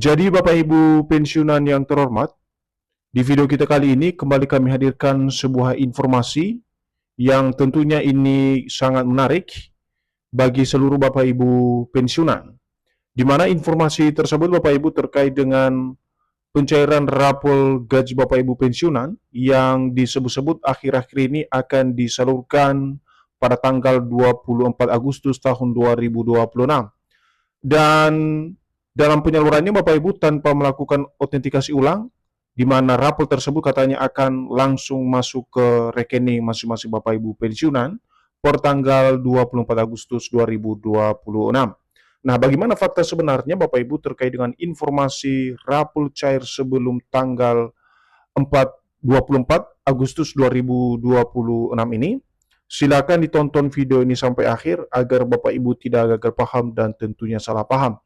Jadi Bapak Ibu pensiunan yang terhormat, di video kita kali ini kembali kami hadirkan sebuah informasi yang tentunya ini sangat menarik bagi seluruh Bapak Ibu pensiunan. Di mana informasi tersebut Bapak Ibu terkait dengan pencairan rapor gaji Bapak Ibu pensiunan yang disebut-sebut akhir-akhir ini akan disalurkan pada tanggal 24 Agustus tahun 2026. Dan dalam penyalurannya Bapak Ibu tanpa melakukan autentikasi ulang, di mana rapor tersebut katanya akan langsung masuk ke rekening masing-masing Bapak Ibu pensiunan per tanggal 24 Agustus 2026. Nah, bagaimana fakta sebenarnya Bapak Ibu terkait dengan informasi rapor cair sebelum tanggal 24 Agustus 2026 ini? Silakan ditonton video ini sampai akhir agar Bapak Ibu tidak gagal paham dan tentunya salah paham.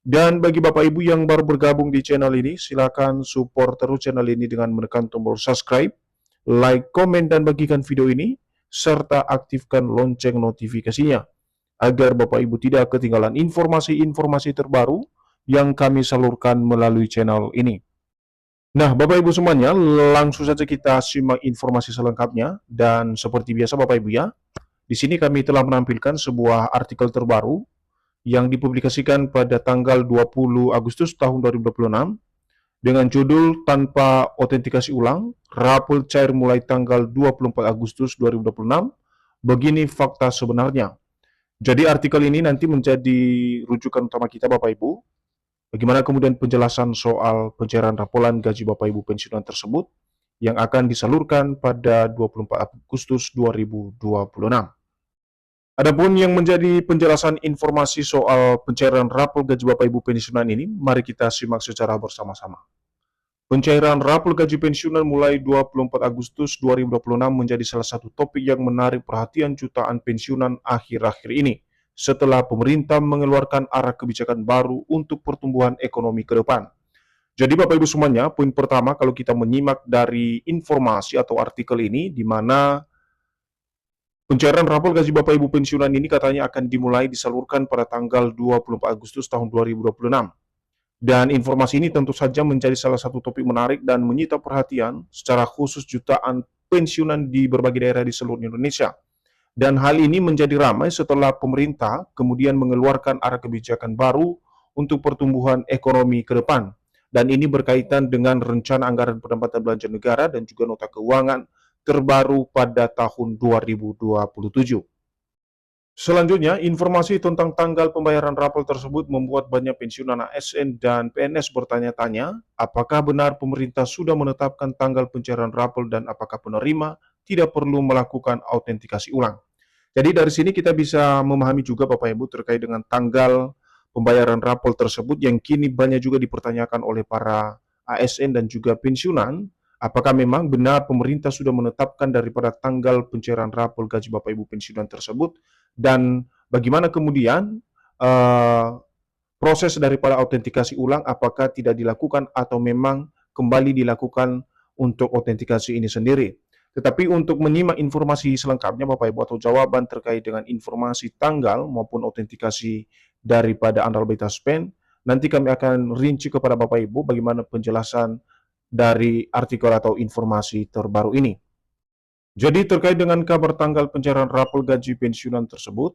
Dan bagi Bapak Ibu yang baru bergabung di channel ini, silakan support terus channel ini dengan menekan tombol subscribe, like, komen, dan bagikan video ini, serta aktifkan lonceng notifikasinya, agar Bapak Ibu tidak ketinggalan informasi-informasi terbaru yang kami salurkan melalui channel ini. Nah, Bapak Ibu semuanya, langsung saja kita simak informasi selengkapnya. Dan seperti biasa Bapak Ibu ya, di sini kami telah menampilkan sebuah artikel terbaru yang dipublikasikan pada tanggal 20 Agustus tahun 2026 dengan judul tanpa autentikasi ulang, rapor cair mulai tanggal 24 Agustus 2026, begini fakta sebenarnya. Jadi artikel ini nanti menjadi rujukan utama kita Bapak Ibu, bagaimana kemudian penjelasan soal pencairan raporan gaji Bapak Ibu pensiunan tersebut yang akan disalurkan pada 24 Agustus 2026. Adapun yang menjadi penjelasan informasi soal pencairan rapor gaji Bapak Ibu pensiunan ini, mari kita simak secara bersama-sama. Pencairan rapor gaji pensiunan mulai 24 Agustus 2026 menjadi salah satu topik yang menarik perhatian jutaan pensiunan akhir-akhir ini, setelah pemerintah mengeluarkan arah kebijakan baru untuk pertumbuhan ekonomi ke depan. Jadi Bapak Ibu semuanya, poin pertama kalau kita menyimak dari informasi atau artikel ini, di mana pencairan rapor gaji Bapak Ibu pensiunan ini katanya akan dimulai disalurkan pada tanggal 24 Agustus tahun 2026. Dan informasi ini tentu saja menjadi salah satu topik menarik dan menyita perhatian secara khusus jutaan pensiunan di berbagai daerah di seluruh Indonesia. Dan hal ini menjadi ramai setelah pemerintah kemudian mengeluarkan arah kebijakan baru untuk pertumbuhan ekonomi ke depan. Dan ini berkaitan dengan rencana anggaran pendapatan belanja negara dan juga nota keuangan terbaru pada tahun 2027. Selanjutnya, informasi tentang tanggal pembayaran rapor tersebut membuat banyak pensiunan ASN dan PNS bertanya-tanya, apakah benar pemerintah sudah menetapkan tanggal pencairan rapor dan apakah penerima tidak perlu melakukan autentikasi ulang. Jadi dari sini kita bisa memahami juga Bapak Ibu terkait dengan tanggal pembayaran rapor tersebut yang kini banyak juga dipertanyakan oleh para ASN dan juga pensiunan. Apakah memang benar pemerintah sudah menetapkan daripada tanggal pencairan rapor gaji Bapak Ibu pensiunan tersebut, dan bagaimana kemudian proses daripada autentikasi ulang, apakah tidak dilakukan atau memang kembali dilakukan untuk autentikasi ini sendiri. Tetapi untuk menyimak informasi selengkapnya Bapak Ibu atau jawaban terkait dengan informasi tanggal maupun autentikasi daripada Andal Betaspen, nanti kami akan rinci kepada Bapak Ibu bagaimana penjelasan dari artikel atau informasi terbaru ini. Jadi terkait dengan kabar tanggal pencairan rapor gaji pensiunan tersebut,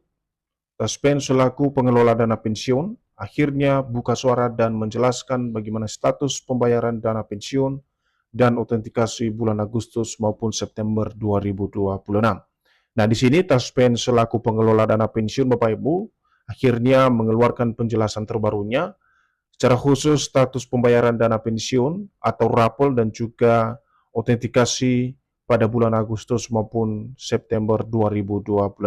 Taspen selaku pengelola dana pensiun akhirnya buka suara dan menjelaskan bagaimana status pembayaran dana pensiun dan autentikasi bulan Agustus maupun September 2026. Nah, di sini Taspen selaku pengelola dana pensiun Bapak Ibu akhirnya mengeluarkan penjelasan terbarunya secara khusus status pembayaran dana pensiun atau rapor dan juga autentikasi pada bulan Agustus maupun September 2026.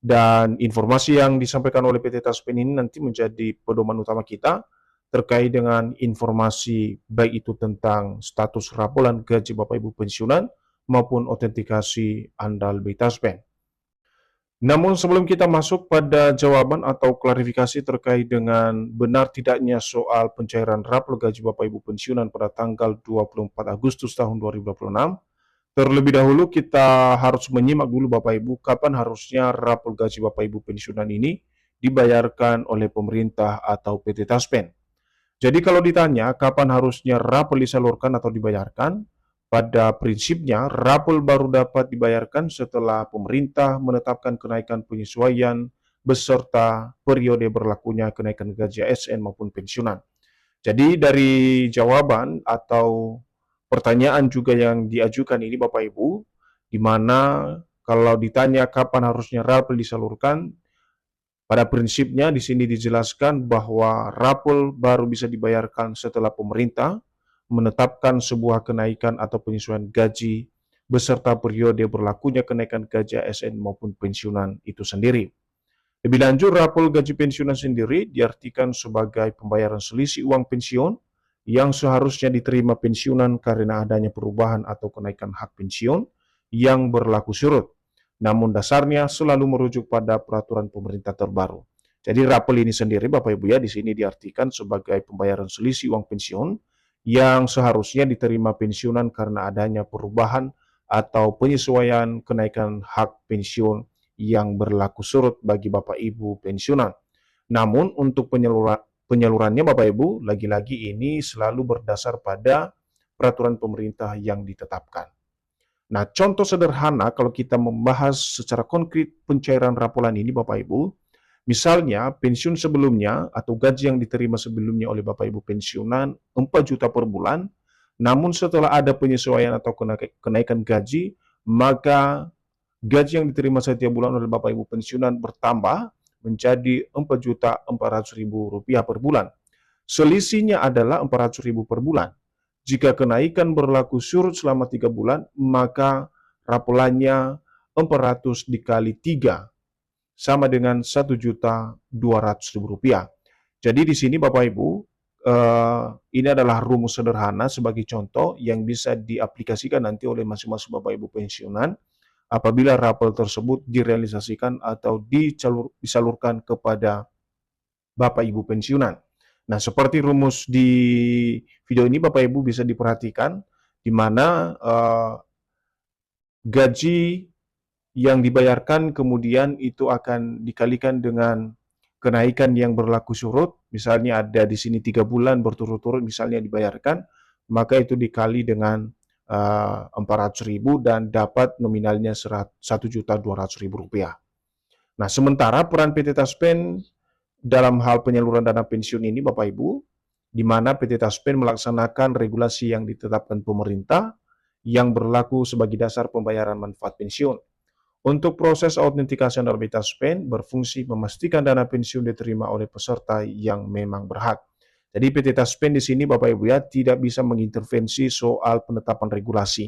Dan informasi yang disampaikan oleh PT Taspen ini nanti menjadi pedoman utama kita terkait dengan informasi baik itu tentang status raporan gaji Bapak Ibu pensiunan maupun autentikasi Andal Taspen. Namun sebelum kita masuk pada jawaban atau klarifikasi terkait dengan benar tidaknya soal pencairan rapor gaji Bapak Ibu pensiunan pada tanggal 24 Agustus tahun 2026, terlebih dahulu kita harus menyimak dulu Bapak Ibu kapan harusnya rapor gaji Bapak Ibu pensiunan ini dibayarkan oleh pemerintah atau PT Taspen. Jadi kalau ditanya kapan harusnya rapel disalurkan atau dibayarkan, pada prinsipnya rapel baru dapat dibayarkan setelah pemerintah menetapkan kenaikan penyesuaian beserta periode berlakunya kenaikan gaji ASN maupun pensiunan. Jadi dari jawaban atau pertanyaan juga yang diajukan ini Bapak Ibu, di mana kalau ditanya kapan harusnya rapel disalurkan, pada prinsipnya di sini dijelaskan bahwa rapel baru bisa dibayarkan setelah pemerintah menetapkan sebuah kenaikan atau penyesuaian gaji beserta periode berlakunya kenaikan gaji ASN maupun pensiunan itu sendiri. Lebih lanjut, rapel gaji pensiunan sendiri diartikan sebagai pembayaran selisih uang pensiun yang seharusnya diterima pensiunan karena adanya perubahan atau kenaikan hak pensiun yang berlaku surut. Namun dasarnya selalu merujuk pada peraturan pemerintah terbaru. Jadi rapel ini sendiri Bapak Ibu ya di sini diartikan sebagai pembayaran selisih uang pensiun yang seharusnya diterima pensiunan karena adanya perubahan atau penyesuaian kenaikan hak pensiun yang berlaku surut bagi Bapak Ibu pensiunan. Namun untuk penyalurannya Bapak Ibu, lagi-lagi ini selalu berdasar pada peraturan pemerintah yang ditetapkan. Nah, contoh sederhana kalau kita membahas secara konkret pencairan rapolan ini Bapak Ibu, misalnya pensiun sebelumnya atau gaji yang diterima sebelumnya oleh Bapak Ibu pensiunan 4 juta per bulan, namun setelah ada penyesuaian atau kenaikan gaji, maka gaji yang diterima setiap bulan oleh Bapak Ibu pensiunan bertambah menjadi Rp4.400.000 per bulan. Selisihnya adalah Rp400.000 per bulan. Jika kenaikan berlaku surut selama 3 bulan, maka rapolannya 400 dikali 3 sama dengan Rp1.200.000. Jadi di sini Bapak Ibu, ini adalah rumus sederhana sebagai contoh yang bisa diaplikasikan nanti oleh masing-masing Bapak Ibu pensiunan apabila rapel tersebut direalisasikan atau disalurkan kepada Bapak Ibu pensiunan. Nah, seperti rumus di video ini Bapak Ibu bisa diperhatikan di mana gaji yang dibayarkan kemudian itu akan dikalikan dengan kenaikan yang berlaku surut, misalnya ada di sini 3 bulan berturut-turut misalnya dibayarkan, maka itu dikali dengan 400.000 dan dapat nominalnya Rp1.200.000. Nah, sementara peran PT Taspen dalam hal penyaluran dana pensiun ini Bapak Ibu, di mana PT Taspen melaksanakan regulasi yang ditetapkan pemerintah yang berlaku sebagai dasar pembayaran manfaat pensiun. Untuk proses autentikasi dalam PT Taspen berfungsi memastikan dana pensiun diterima oleh peserta yang memang berhak. Jadi PT Taspen di sini Bapak Ibu ya tidak bisa mengintervensi soal penetapan regulasi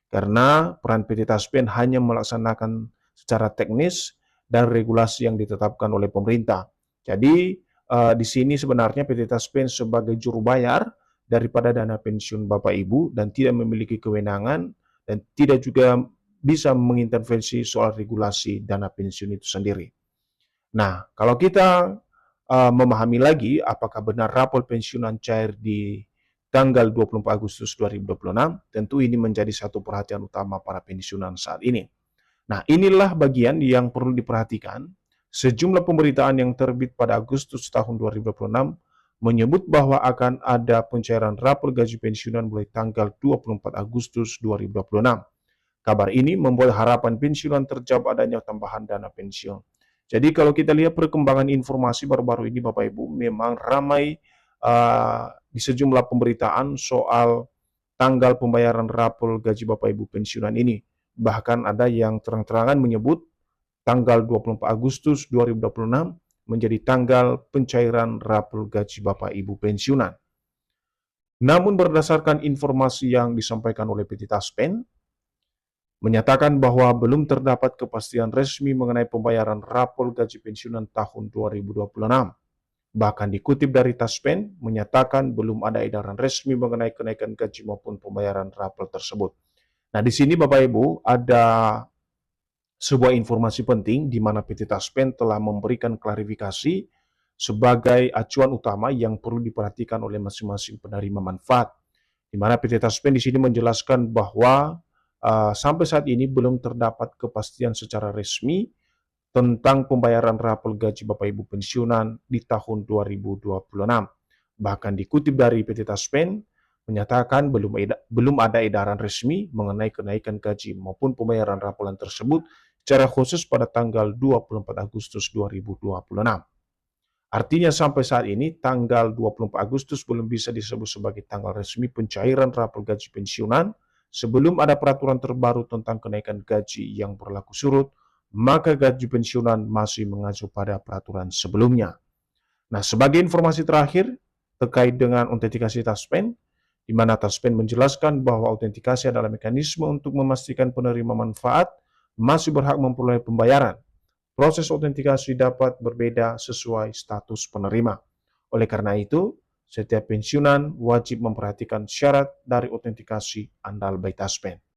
karena peran PT Taspen hanya melaksanakan secara teknis dan regulasi yang ditetapkan oleh pemerintah. Jadi di sini sebenarnya PT Taspen sebagai juru bayar daripada dana pensiun Bapak Ibu dan tidak memiliki kewenangan dan tidak juga bisa mengintervensi soal regulasi dana pensiun itu sendiri. Nah, kalau kita memahami lagi apakah benar rapor pensiunan cair di tanggal 24 Agustus 2026, tentu ini menjadi satu perhatian utama para pensiunan saat ini. Nah, inilah bagian yang perlu diperhatikan. Sejumlah pemberitaan yang terbit pada Agustus tahun 2026 menyebut bahwa akan ada pencairan rapor gaji pensiunan mulai tanggal 24 Agustus 2026. Kabar ini membuat harapan pensiunan terjawab adanya tambahan dana pensiun. Jadi kalau kita lihat perkembangan informasi baru-baru ini Bapak Ibu, memang ramai di sejumlah pemberitaan soal tanggal pembayaran rapor gaji Bapak Ibu pensiunan ini. Bahkan ada yang terang-terangan menyebut tanggal 24 Agustus 2026 menjadi tanggal pencairan rapor gaji Bapak Ibu pensiunan. Namun berdasarkan informasi yang disampaikan oleh PT Taspen, menyatakan bahwa belum terdapat kepastian resmi mengenai pembayaran rapor gaji pensiunan tahun 2026. Bahkan dikutip dari Taspen, menyatakan belum ada edaran resmi mengenai kenaikan gaji maupun pembayaran rapor tersebut. Nah, di sini Bapak Ibu ada sebuah informasi penting di mana PT Taspen telah memberikan klarifikasi sebagai acuan utama yang perlu diperhatikan oleh masing-masing penerima manfaat. Di mana PT Taspen di sini menjelaskan bahwa sampai saat ini belum terdapat kepastian secara resmi tentang pembayaran rapor gaji Bapak Ibu pensiunan di tahun 2026. Bahkan dikutip dari PT Taspen, menyatakan belum ada edaran resmi mengenai kenaikan gaji maupun pembayaran rapolan tersebut secara khusus pada tanggal 24 Agustus 2026. Artinya sampai saat ini tanggal 24 Agustus belum bisa disebut sebagai tanggal resmi pencairan rapor gaji pensiunan sebelum ada peraturan terbaru tentang kenaikan gaji yang berlaku surut, maka gaji pensiunan masih mengacu pada peraturan sebelumnya. Nah, sebagai informasi terakhir terkait dengan autentikasi Taspen, di mana Taspen menjelaskan bahwa autentikasi adalah mekanisme untuk memastikan penerima manfaat masih berhak memperoleh pembayaran. Proses autentikasi dapat berbeda sesuai status penerima. Oleh karena itu, setiap pensiunan wajib memperhatikan syarat dari autentikasi andal by Taspen.